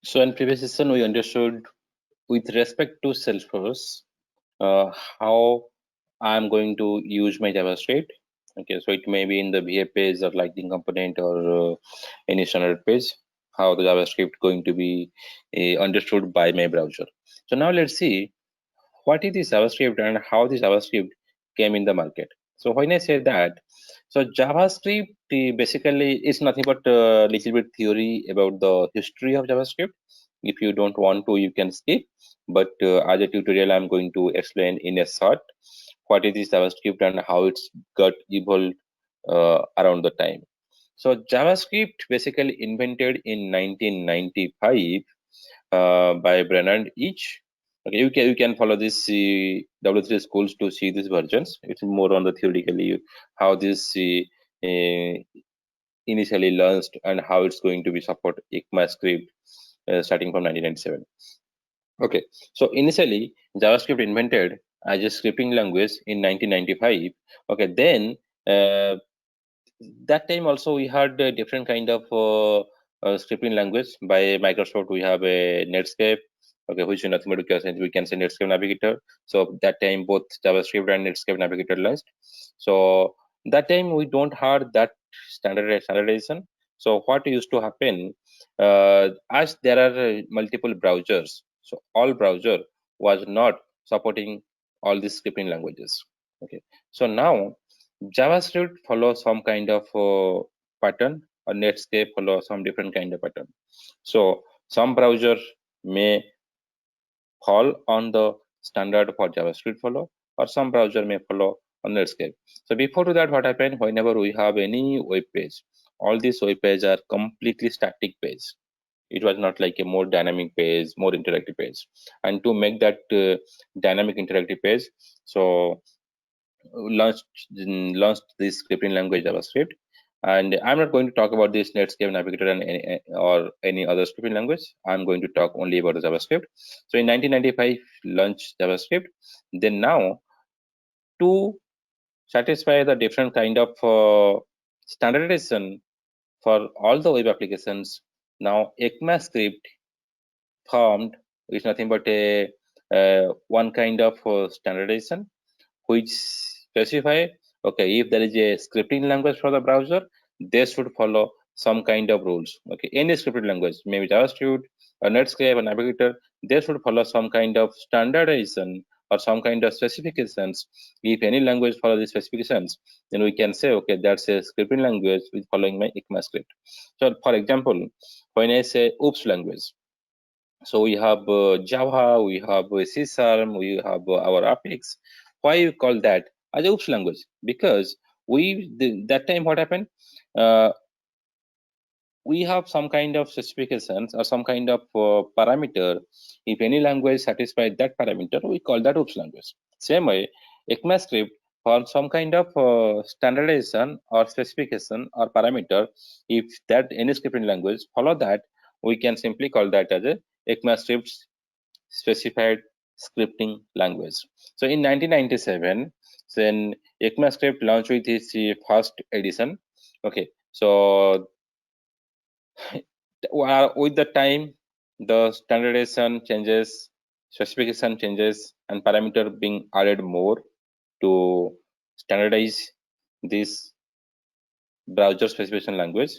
So in previous session, we understood with respect to Salesforce how I'm going to use my JavaScript. Okay, so it may be in the VA page or Lightning component or any standard page. How the JavaScript going to be understood by my browser. So now let's see what is this JavaScript and how this JavaScript came in the market. So when I say that, so JavaScript basically is nothing but a little bit theory about the history of JavaScript. If you don't want to, you can skip. But as a tutorial, I'm going to explain in a short what is this JavaScript and how it's got evolved around the time. So JavaScript basically invented in 1995 by Brennan each. Okay, you can follow this W3 schools to see these versions. It's more on the theoretically how this initially launched and how it's going to be support ECMAScript starting from 1997. Okay, so initially JavaScript invented as a scripting language in 1995. Okay, then uh, that time also we had a different kind of scripting language by Microsoft. We have a Netscape, okay, which is nothing but we can say Netscape Navigator. So that time both JavaScript and Netscape Navigator launched. So that time we don't have that standardization. So what used to happen, as there are multiple browsers, so all browser was not supporting all these scripting languages. Okay, so now JavaScript follows some kind of pattern, or Netscape follows some different kind of pattern. So some browser may fall on the standard for JavaScript follow, or some browser may follow on Netscape. So before to that, what happened? Whenever we have any web page, all these web pages are completely static page. It was not like a more dynamic page, more interactive page. And to make that dynamic interactive page, so launched launched this scripting language JavaScript. And I'm not going to talk about this Netscape Navigator and or any other scripting language. I'm going to talk only about the JavaScript. So in 1995, launched JavaScript. Then now to satisfy the different kind of standardization for all the web applications, now ECMAScript formed is nothing but a one kind of standardization which specify, okay, if there is a scripting language for the browser, they should follow some kind of rules. Okay, any scripting language, maybe JavaScript or Netscape or Navigator, they should follow some kind of standardization or some kind of specifications. If any language follow the specifications, then we can say, okay, that's a scripting language with following my ECMAScript. So for example, when I say oops language, so we have Java, we have C#, we have our Apex. Why you call that as a oops language? Because that time what happened? Uh, we have some kind of specifications or some kind of parameter. If any language satisfies that parameter, we call that oops language. Same way, ECMAScript for some kind of standardization or specification or parameter, if that any scripting language follow that, we can simply call that as a ECMAScript specified scripting language. So in 1997, then ECMAScript launched with its first edition. Okay, so with the time, the standardization changes, specification changes, and parameter being added more to standardize this browser specification language.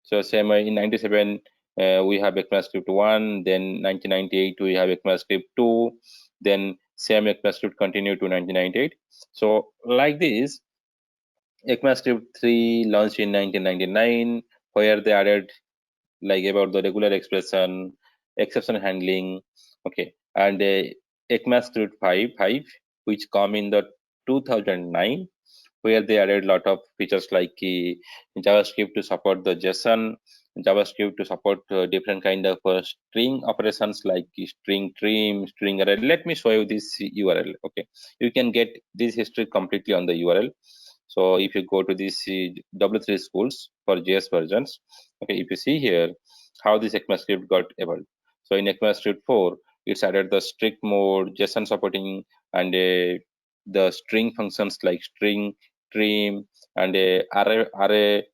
So same in 97 we have ECMAScript 1, then 1998 we have ECMAScript 2, then same ECMAScript continued to 1998. So like this, ECMAScript 3 launched in 1999, where they added like about the regular expression, exception handling, okay, and ECMAScript 5, which come in the 2009, where they added a lot of features like JavaScript to support the JSON, JavaScript to support different kind of string operations like string trim, string array. Let me show you this URL. Okay, you can get this history completely on the URL. So if you go to this W3 schools for JS versions, okay, if you see here how this ECMAScript got evolved. So in ECMAScript 4, it's added the strict mode, JSON supporting, and the string functions like string, trim, and array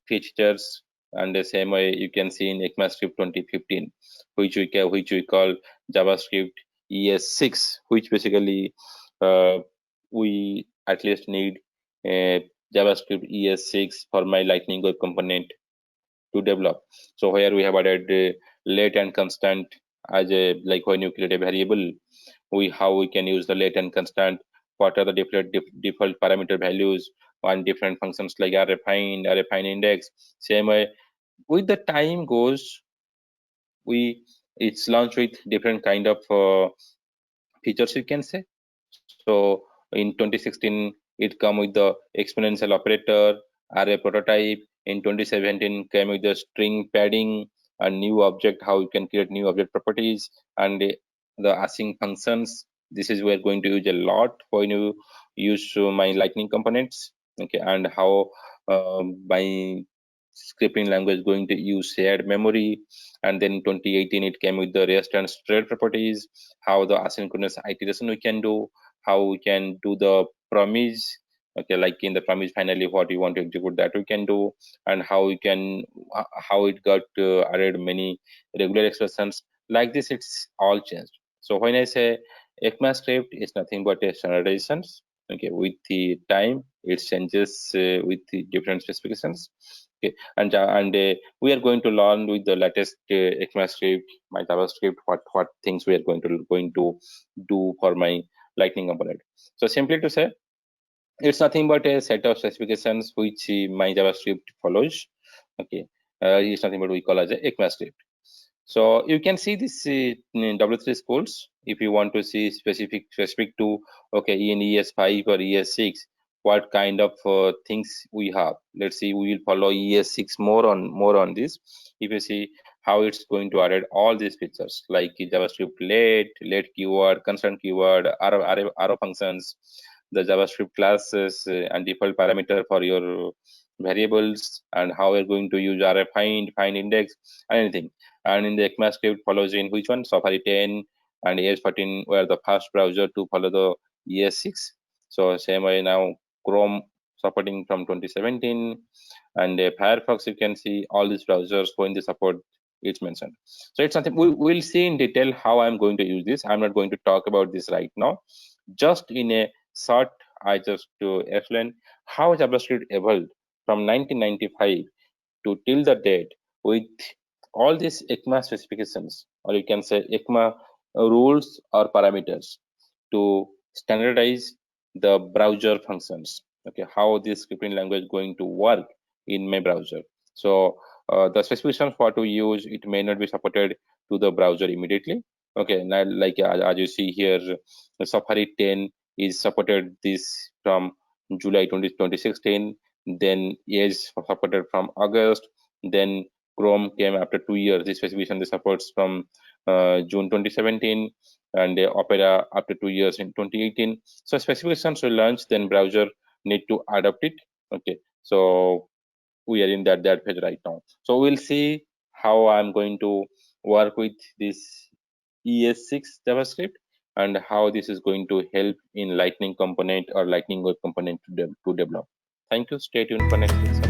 features, and the same way you can see in ECMAScript 2015, which we call JavaScript ES6, which basically we at least need a JavaScript ES6 for my Lightning Web component to develop. So here we have added late and constant as a, like when you create a variable, how we can use the late and constant, what are the default parameter values on different functions like array find index. Same way with the time goes, it's launched with different kind of features, you can say. So in 2016 it come with the exponential operator, array prototype. In 2017 came with the string padding, a new object, how you can create new object properties, and the async functions. This is we're going to use a lot when you use my lightning components. Okay, and how my scripting language going to use shared memory. And then 2018 it came with the rest and straight properties, how the asynchronous iteration we can do, how we can do the promise. Okay, like in the promise finally what you want to execute, that we can do. And how we can how it got added many regular expressions. Like this, it's all changed. So when I say ECMAScript is nothing but a standardizations. Okay, with the time it changes with the different specifications. Okay, and we are going to learn with the latest ECMAScript, my JavaScript, what things we are going to do for my Lightning component. So simply to say, it's nothing but a set of specifications which my JavaScript follows. Okay, it's nothing but we call as a ECMAScript. So you can see this in W3 schools. If you want to see specific to, okay, in ES5 or ES6, what kind of things we have. Let's see, we will follow ES6 more on this. If you see how it's going to add all these features like JavaScript late keyword, constant keyword, arrow functions, the JavaScript classes and default parameter for your variables, and how we're going to use array find index, and anything. And in the ECMAScript follows in which one? Safari 10 and ES14 were the first browser to follow the ES6. So same way now Chrome supporting from 2017, and Firefox, you can see all these browsers when they support, it's mentioned. So it's something we'll see in detail how I'm going to use this. I'm not going to talk about this right now. Just in a short, I just to explain how JavaScript evolved from 1995 to till the date with all these ECMA specifications, or you can say ECMA rules or parameters to standardize the browser functions. Okay, how this scripting language going to work in my browser. So the specifications for to use, it may not be supported to the browser immediately. Okay, now like as you see here, the Safari 10 is supported this from July 2016. Then Edge supported from August. Then Chrome came after 2 years. This specification they supports from June 2017, and Opera after 2 years in 2018. So specifications will launch, then browser need to adopt it. Okay, so we are in that phase right now. So we'll see how I'm going to work with this ES6 JavaScript, and how this is going to help in Lightning component or Lightning Web component to develop. Thank you. Stay tuned for next week's